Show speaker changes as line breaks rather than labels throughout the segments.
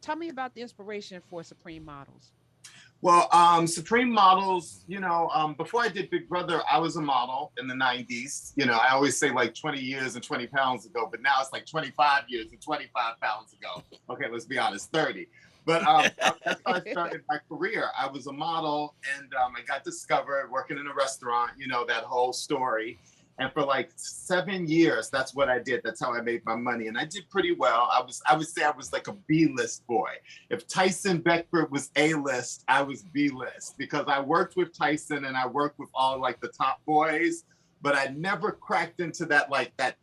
Tell me about the inspiration for Supreme Models.
Well, Supreme Models, before I did Big Brother, I was a model in the 90s. I always say like 20 years and 20 pounds ago, but now it's like 25 years and 25 pounds ago. Okay, let's be honest, 30. But that's how I started my career. I was a model, and I got discovered working in a restaurant, that whole story. And for like 7 years, that's what I did. That's how I made my money. And I did pretty well. I would say I was like a B-list boy. If Tyson Beckford was A-list, I was B-list, because I worked with Tyson and I worked with all like the top boys, but I never cracked into that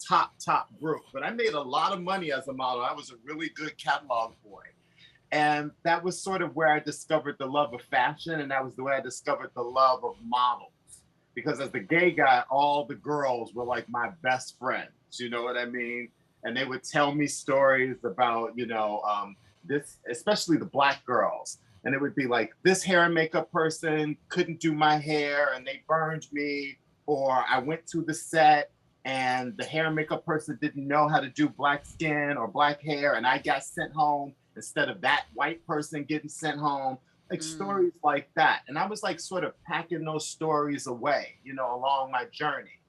top group. But I made a lot of money as a model. I was a really good catalog boy. And that was sort of where I discovered the love of fashion. And that was the way I discovered the love of models. Because as the gay guy, all the girls were like my best friends, you know what I mean? And they would tell me stories about, this, especially the Black girls. And it would be like, this hair and makeup person couldn't do my hair and they burned me. Or I went to the set and the hair and makeup person didn't know how to do black skin or black hair, and I got sent home instead of that white person getting sent home. Like stories like that. And I was like sort of packing those stories away, along my journey.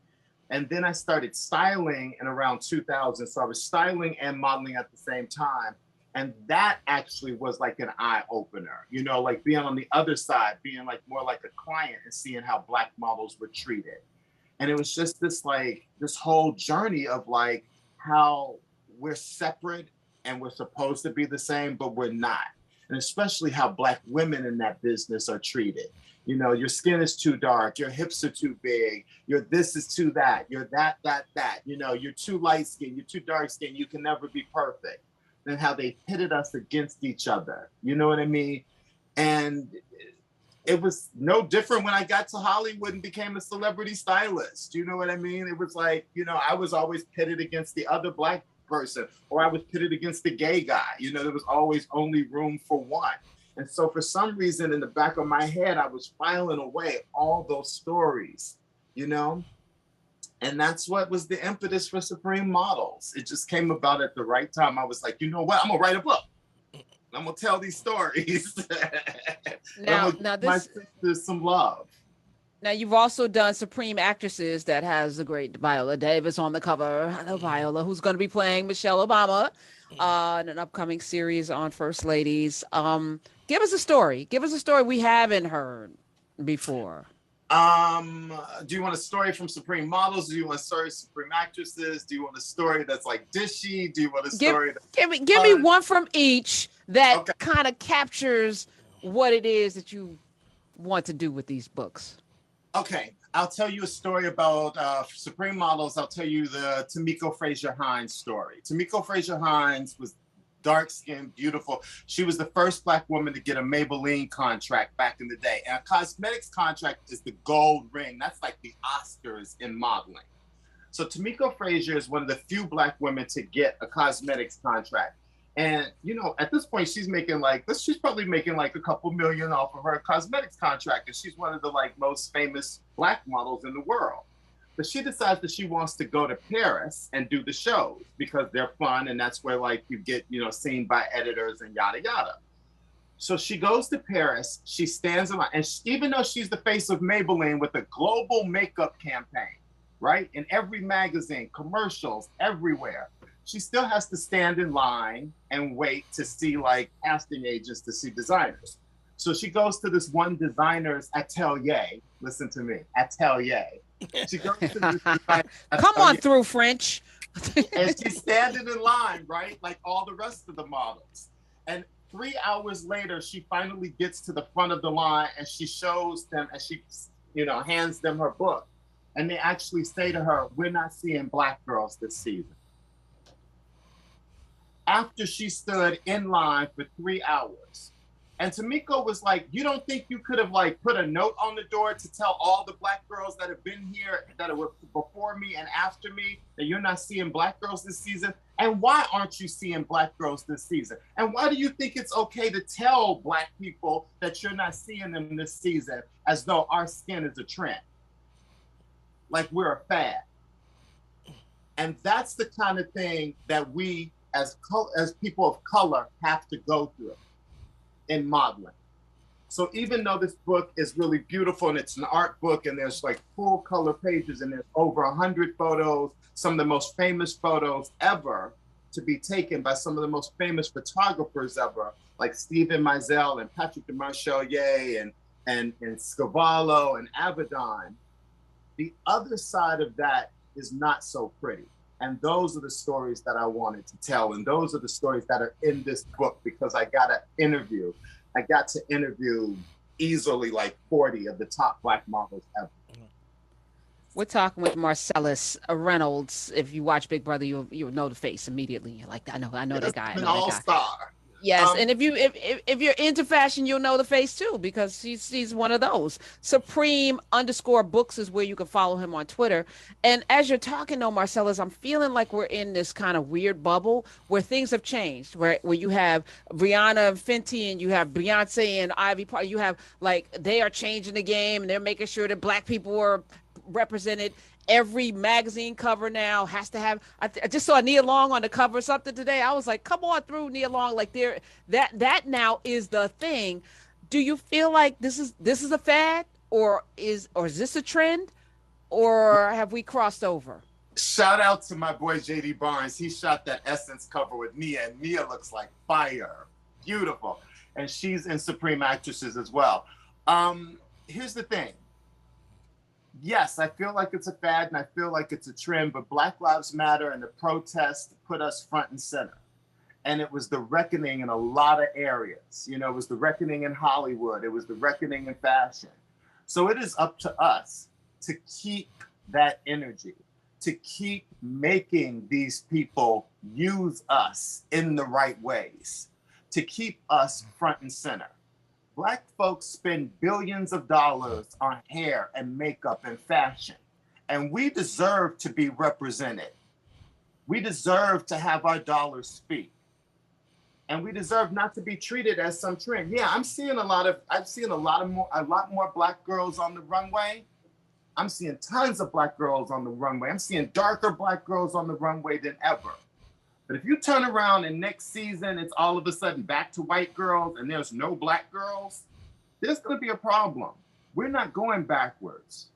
And then I started styling in around 2000. So I was styling and modeling at the same time. And that actually was like an eye opener, like being on the other side, being like more like a client and seeing how Black models were treated. And it was just this whole journey of like how we're separate and we're supposed to be the same, but we're not. And especially how Black women in that business are treated. Your skin is too dark, your hips are too big, your this is too that, you're that. You're too light skinned, you're too dark skinned, you can never be perfect. And how they pitted us against each other. You know what I mean? And it was no different when I got to Hollywood and became a celebrity stylist. You know what I mean? It was like, I was always pitted against the other Black person, or I was pitted against the gay guy. There was always only room for one. And so for some reason in the back of my head, I was filing away all those stories, and that's what was the impetus for Supreme Models. It just came about at the right time. I was like, you know what? I'm gonna write a book. I'm gonna tell these stories.
Now,
my sisters some love.
Now, you've also done Supreme Actresses that has the great Viola Davis on the cover. Hello, Viola, who's going to be playing Michelle Obama in an upcoming series on First Ladies. Give us a story. Give us a story we haven't heard before.
Do you want a story from Supreme Models? Do you want a story Supreme Actresses? Do you want a story that's like dishy? Do you want a story
give me one from each that kind of captures what it is that you want to do with these books?
Okay, I'll tell you a story about Supreme Models. I'll tell you the Tamiko Fraser Hines story. Tamiko Fraser Hines was dark-skinned, beautiful. She was the first Black woman to get a Maybelline contract back in the day. And a cosmetics contract is the gold ring. That's like the Oscars in modeling. So Tamiko Fraser is one of the few Black women to get a cosmetics contract. And, at this point, she's probably making like a couple million off of her cosmetics contract. And she's one of the most famous Black models in the world. But she decides that she wants to go to Paris and do the shows because they're fun. And that's where you get, seen by editors and yada, yada. So she goes to Paris, she stands in line. And even though she's the face of Maybelline with a global makeup campaign, right? In every magazine, commercials, everywhere. She still has to stand in line and wait to see casting agents, to see designers. So she goes to this one designer's atelier. Listen to me, atelier. She goes to this
Come on through, French.
And she's standing in line, right? Like all the rest of the models. And 3 hours later, she finally gets to the front of the line and she shows them, and she, hands them her book. And they actually say to her, "We're not seeing Black girls this season." After she stood in line for 3 hours. And Tamiko was like, "You don't think you could have put a note on the door to tell all the Black girls that have been here, that were before me and after me, that you're not seeing Black girls this season? And why aren't you seeing Black girls this season? And why do you think it's okay to tell Black people that you're not seeing them this season as though our skin is a trend? Like we're a fad." And that's the kind of thing that we as people of color have to go through in modeling. So even though this book is really beautiful and it's an art book and there's like full color pages and there's over 100 photos, some of the most famous photos ever to be taken by some of the most famous photographers ever, like Stephen Meisel and Patrick de Marchelier and Scavallo and Avedon. The other side of that is not so pretty. And those are the stories that I wanted to tell. And those are the stories that are in this book because I got to interview easily like 40 of the top Black models ever.
We're talking with Marcellas Reynolds. If you watch Big Brother, you'll know the face immediately. You're like, I know that guy.
An all-star.
Yes, and if you're into fashion, you'll know the face too because he's one of those. Supreme_books is where you can follow him on Twitter. And as you're talking though, Marcellas, I'm feeling like we're in this kind of weird bubble where things have changed. Where you have Rihanna and Fenty and you have Beyonce and Ivy Park. You have like they are changing the game and they're making sure that Black people are represented. Every magazine cover now has to have. I just saw Nia Long on the cover of something today. I was like, "Come on through, Nia Long!" Like that now is the thing. Do you feel like this is a fad, or is this a trend, or have we crossed over?
Shout out to my boy JD Barnes. He shot that Essence cover with Nia, and Nia looks like fire, beautiful, and she's in Supreme Actresses as well. Here's the thing. Yes, I feel like it's a fad and I feel like it's a trend, but Black Lives Matter and the protests put us front and center. And it was the reckoning in a lot of areas. You know, it was the reckoning in Hollywood. It was the reckoning in fashion. So it is up to us to keep that energy, to keep making these people use us in the right ways, to keep us front and center. Black folks spend billions of dollars on hair and makeup and fashion, and we deserve to be represented. We deserve to have our dollars speak, and we deserve not to be treated as some trend. Yeah, I've seen a lot more Black girls on the runway. I'm seeing tons of Black girls on the runway. I'm seeing darker Black girls on the runway than ever. But if you turn around and next season, it's all of a sudden back to white girls and there's no Black girls, there's going to be a problem. We're not going backwards.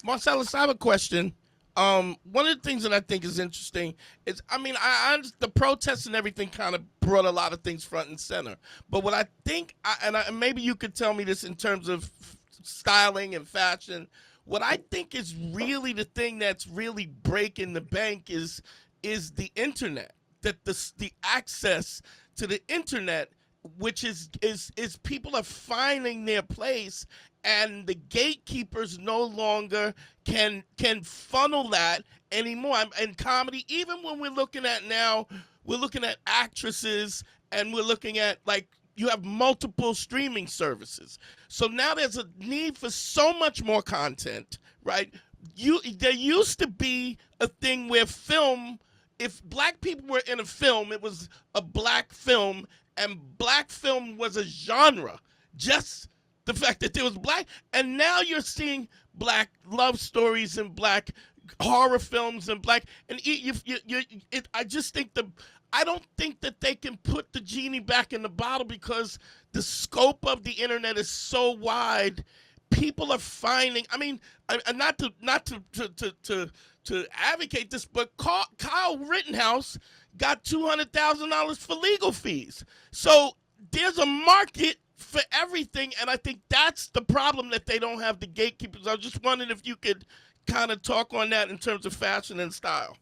Marcellas, I have a question. One of the things that I think is interesting is, the protests and everything kind of brought a lot of things front and center. But what I think, maybe you could tell me this in terms of styling and fashion, what I think is really the thing that's really breaking the bank is the internet, that the access to the internet, which is people are finding their place, and the gatekeepers no longer can funnel that anymore. And comedy, even when we're looking at actresses, and we're looking at, like, you have multiple streaming services. So now there's a need for so much more content, right? There used to be a thing where if Black people were in a film, it was a Black film, and Black film was a genre. Just the fact that there was Black, and now you're seeing Black love stories and Black horror films and Black, and I don't think that they can put the genie back in the bottle because the scope of the internet is so wide. People are finding. Not to advocate this, but Kyle Rittenhouse got $200,000 for legal fees. So there's a market for everything, and I think that's the problem, that they don't have the gatekeepers. I was just wondering if you could kind of talk on that in terms of fashion and style.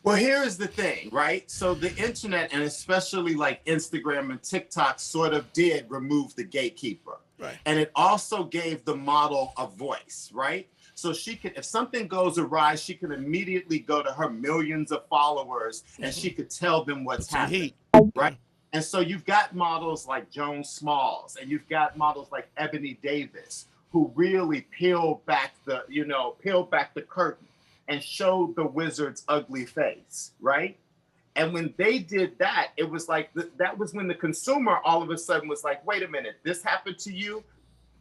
Well, here's the thing, right? So the internet, and especially like Instagram and TikTok, sort of did remove the gatekeeper.
Right.
And it also gave the model a voice, right? So she could, if something goes awry, she could immediately go to her millions of followers and she could tell them what's happening, right? And so you've got models like Joan Smalls, and you've got models like Ebony Davis, who really peeled back the curtain and showed the wizard's ugly face, right? And when they did that, it was like, that was when the consumer all of a sudden was like, wait a minute, this happened to you?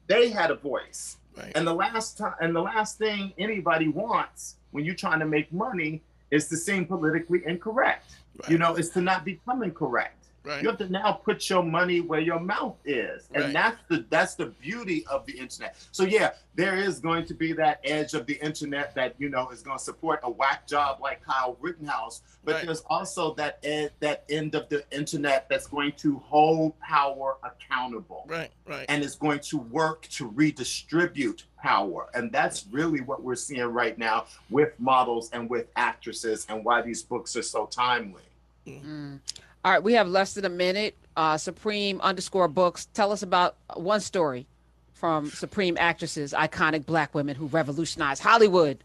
They had a voice.
Right.
And the last thing anybody wants when you're trying to make money is to seem politically incorrect. You know, is to not become incorrect.
Right.
You have to now put your money where your mouth is. And
Right.
that's the beauty of the internet. So yeah, there is going to be that edge of the internet that, you know, is going to support a whack job like Kyle Rittenhouse. But
Right.
there's also that end of the internet that's going to hold power accountable.
Right. Right.
And is going to work to redistribute power. And that's really what we're seeing right now with models and with actresses, and why these books are so timely.
Mm. All right, we have less than a minute. Supreme_books. Tell us about one story from Supreme actresses, iconic Black women who revolutionized Hollywood.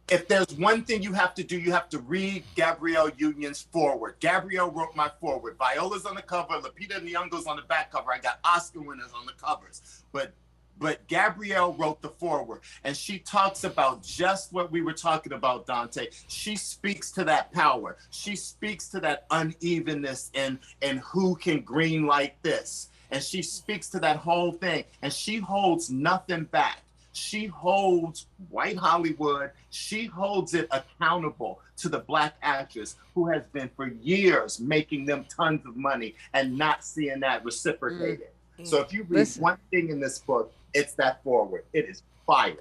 If there's one thing you have to do, you have to read Gabrielle Union's foreword. Gabrielle wrote my foreword. Viola's on the cover, Lupita Nyong'o's on the back cover. I got Oscar winners on the covers. But Gabrielle wrote the foreword, and she talks about just what we were talking about, Dante. She speaks to that power. She speaks to that unevenness in who can green light this. And she speaks to that whole thing, and she holds nothing back. She holds white Hollywood. She holds it accountable to the Black actress who has been for years making them tons of money and not seeing that reciprocated. So if you read one thing in this book, it's that forward. It is fire.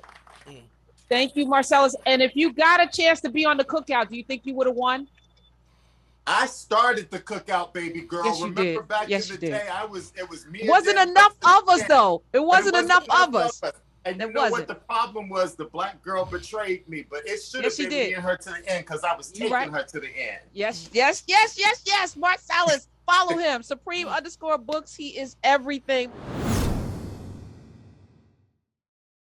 Thank you, Marcellas. And if you got a chance to be on the cookout, do you think you would have won?
I started the cookout, baby girl.
Yes, you
Remember
did.
back
Yes,
in
you
the
did.
day, it was me.
Wasn't
and
enough of us, though. It wasn't enough of us.
And you
It
know
wasn't.
what the problem was? The Black girl betrayed me, but it should have
Yes, she
been me
did.
and her to the end, because I was
You
taking
right.
her to the end.
Yes. Marcellas. Follow him. Supreme_books. He is everything.